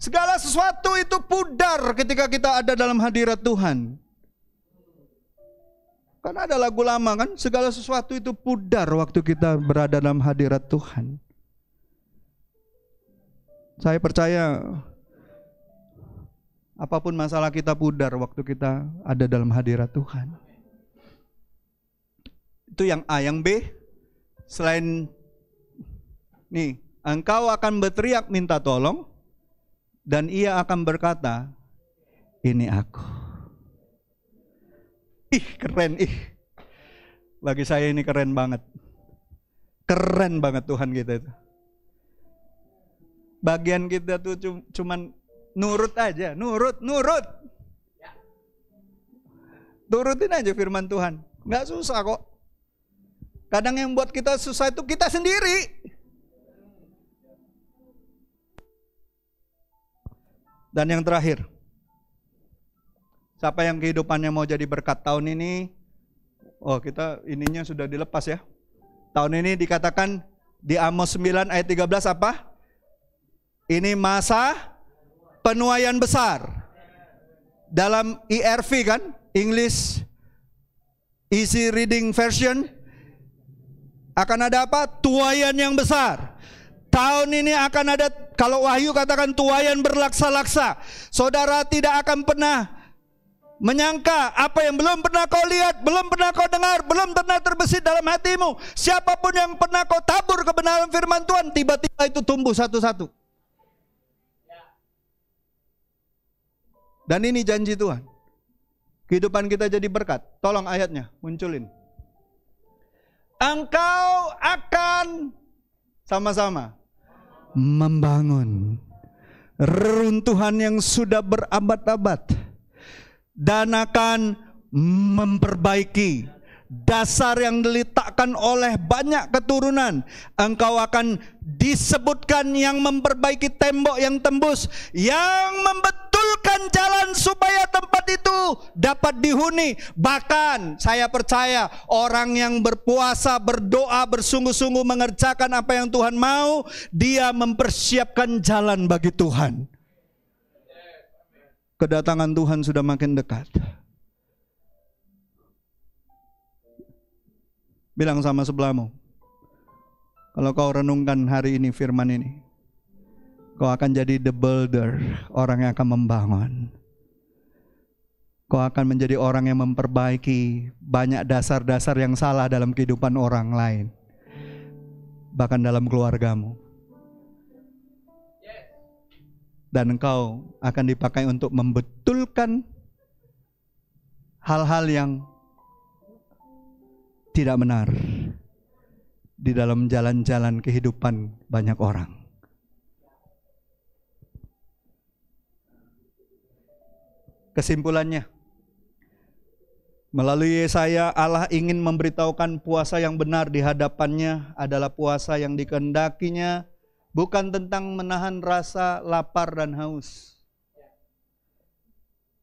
Segala sesuatu itu pudar ketika kita ada dalam hadirat Tuhan. Karena ada lagu lama kan, segala sesuatu itu pudar waktu kita berada dalam hadirat Tuhan. Saya percaya apapun masalah kita pudar waktu kita ada dalam hadirat Tuhan. Itu yang A. Yang B, selain nih, engkau akan berteriak minta tolong, dan ia akan berkata, ini aku. Keren, Bagi saya ini keren banget. Keren banget Tuhan kita itu. Bagian kita tuh cuman nurut aja, nurut. Turutin aja firman Tuhan. Nggak susah kok. Kadang yang buat kita susah itu kita sendiri. Dan yang terakhir, siapa yang kehidupannya mau jadi berkat tahun ini? Oh, kita ininya sudah dilepas ya. Tahun ini dikatakan di Amos 9 ayat 13 apa? Ini masa penuaian besar. Dalam ERV kan, English Easy Reading Version, akan ada apa? Tuaian yang besar. Tahun ini akan ada, kalau Wahyu katakan tuaian berlaksa-laksa. Saudara tidak akan pernah menyangka apa yang belum pernah kau lihat, belum pernah kau dengar, belum pernah terbesit dalam hatimu. Siapapun yang pernah kau tabur kebenaran firman Tuhan, tiba-tiba itu tumbuh satu-satu. Dan ini janji Tuhan. Kehidupan kita jadi berkat. Tolong ayatnya, munculin. Engkau akan sama-sama membangun reruntuhan yang sudah berabad-abad dan akan memperbaiki dasar yang diletakkan oleh banyak keturunan. Engkau akan disebutkan yang memperbaiki tembok yang tembus, yang membetulkan jalan supaya tempat itu dapat dihuni. Bahkan saya percaya orang yang berpuasa, berdoa, bersungguh-sungguh mengerjakan apa yang Tuhan mau, dia mempersiapkan jalan bagi Tuhan. Kedatangan Tuhan sudah makin dekat. Bilang sama sebelahmu, kalau kau renungkan hari ini firman ini, kau akan jadi the builder, orang yang akan membangun. Kau akan menjadi orang yang memperbaiki banyak dasar-dasar yang salah dalam kehidupan orang lain, bahkan dalam keluargamu. Dan engkau akan dipakai untuk membetulkan hal-hal yang tidak benar di dalam jalan-jalan kehidupan banyak orang. Kesimpulannya, melalui Yesaya, Allah ingin memberitahukan puasa yang benar di hadapannya adalah puasa yang dikehendakinya, bukan tentang menahan rasa lapar dan haus.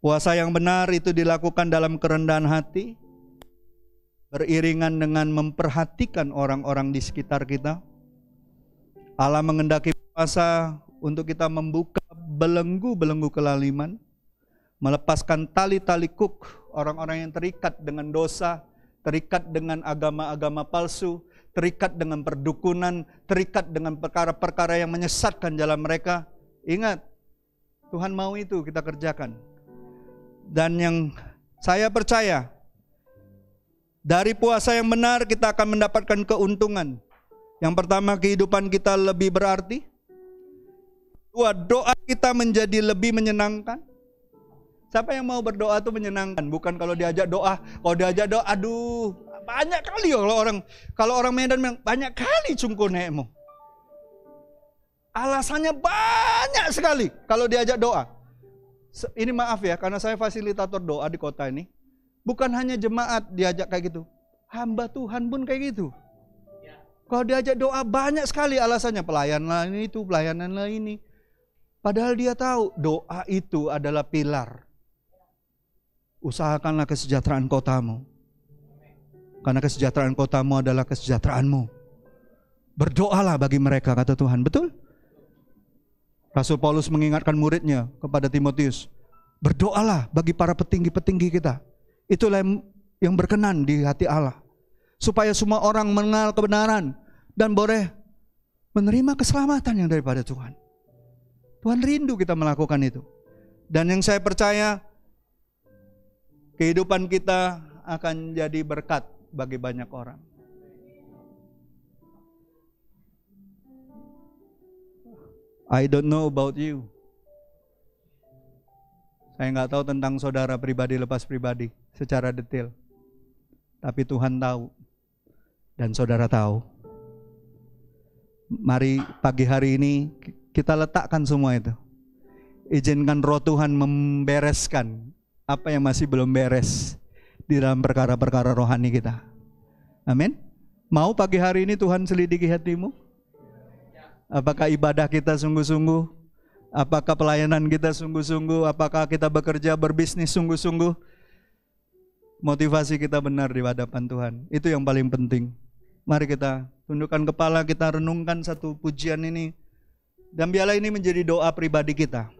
Puasa yang benar itu dilakukan dalam kerendahan hati, beriringan dengan memperhatikan orang-orang di sekitar kita. Allah mengendaki puasa untuk kita membuka belenggu-belenggu kelaliman, melepaskan tali-tali kuk orang-orang yang terikat dengan dosa, terikat dengan agama-agama palsu, terikat dengan perdukunan, terikat dengan perkara-perkara yang menyesatkan jalan mereka. Ingat, Tuhan mau itu kita kerjakan. Dan yang saya percaya, dari puasa yang benar kita akan mendapatkan keuntungan. Yang pertama, kehidupan kita lebih berarti. Dua, doa kita menjadi lebih menyenangkan. Siapa yang mau berdoa itu menyenangkan, bukan kalau diajak doa. Kalau diajak doa, aduh, banyak kali kalau orang Medan bilang, banyak kali cungkunekmu. Alasannya banyak sekali kalau diajak doa. Ini maaf ya, karena saya fasilitator doa di kota ini. Bukan hanya jemaat diajak kayak gitu, hamba Tuhan pun kayak gitu. Kalau diajak doa banyak sekali alasannya, pelayanlah ini itu, pelayananlah ini. Padahal dia tahu doa itu adalah pilar. Usahakanlah kesejahteraan kotamu. Karena kesejahteraan kotamu adalah kesejahteraanmu. Berdoalah bagi mereka, kata Tuhan. Betul? Rasul Paulus mengingatkan muridnya kepada Timotius, berdoalah bagi para petinggi-petinggi kita. Itulah yang berkenan di hati Allah. Supaya semua orang mengenal kebenaran dan boleh menerima keselamatan yang daripada Tuhan. Tuhan rindu kita melakukan itu. Dan yang saya percaya, kehidupan kita akan jadi berkat bagi banyak orang. I don't know about you. Saya nggak tahu tentang saudara pribadi lepas pribadi secara detail. Tapi Tuhan tahu. Dan saudara tahu. Mari pagi hari ini kita letakkan semua itu. Izinkan roh Tuhan membereskan apa yang masih belum beres di dalam perkara-perkara rohani kita. Amin. Mau pagi hari ini Tuhan selidiki hatimu? Apakah ibadah kita sungguh-sungguh? Apakah pelayanan kita sungguh-sungguh? Apakah kita bekerja, berbisnis sungguh-sungguh? Motivasi kita benar di hadapan Tuhan. Itu yang paling penting. Mari kita tundukkan kepala, kita renungkan satu pujian ini. Dan biarlah ini menjadi doa pribadi kita.